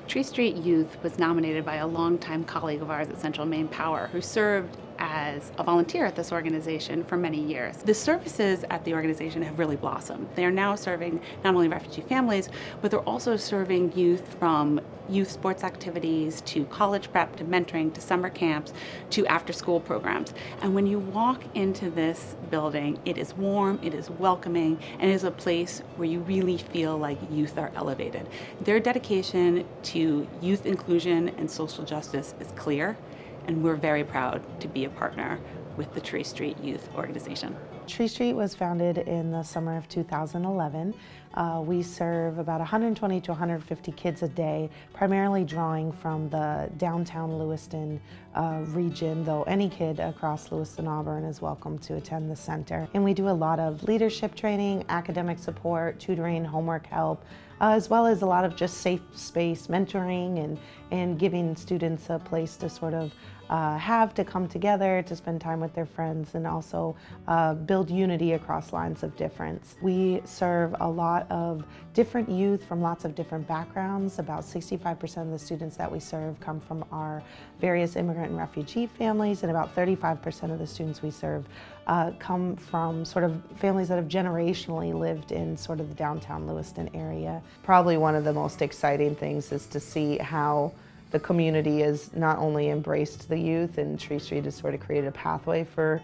Tree Street Youth was nominated by a longtime colleague of ours at Central Maine Power who served as a volunteer at this organization for many years. The services at the organization have really blossomed. They are now serving not only refugee families, but they're also serving youth from youth sports activities to college prep to mentoring to summer camps to after school programs. And when you walk into this building, it is warm, it is welcoming, and it is a place where you really feel like youth are elevated. Their dedication to youth inclusion and social justice is clear, and we're very proud to be a partner with the Tree Street Youth Organization. Tree Street was founded in the summer of 2011. We serve about 120 to 150 kids a day, primarily drawing from the downtown Lewiston region, though any kid across Lewiston-Auburn is welcome to attend the center. And we do a lot of leadership training, academic support, tutoring, homework help, as well as a lot of just safe space mentoring and giving students a place to sort of have to come together, to spend time with their friends, and also build unity across lines of difference. We serve a lot of different youth from lots of different backgrounds. About 65% of the students that we serve come from our various immigrant and refugee families, and about 35% of the students we serve come from sort of families that have generationally lived in sort of the downtown Lewiston area. Probably one of the most exciting things is to see how the community has not only embraced the youth, and Tree Street has sort of created a pathway for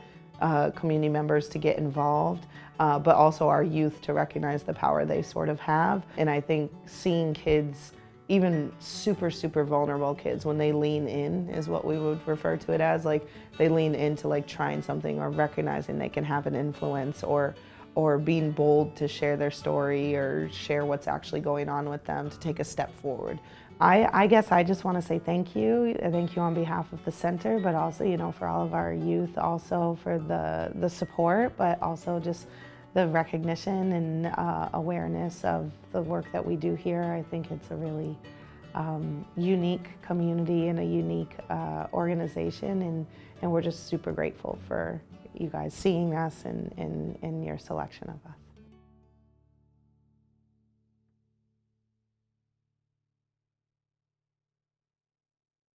community members to get involved, but also our youth to recognize the power they sort of have. And I think seeing kids, even super vulnerable kids, when they lean in, is what we would refer to it as. Like, they lean into like trying something or recognizing they can have an influence, or being bold to share their story or share what's actually going on with them, to take a step forward. I guess I just want to say thank you. Thank you on behalf of the center, but also, you know, for all of our youth, also for the support, but also just the recognition and awareness of the work that we do here. I think it's a really unique community and a unique organization, and we're just super grateful for you guys seeing us and your selection of us.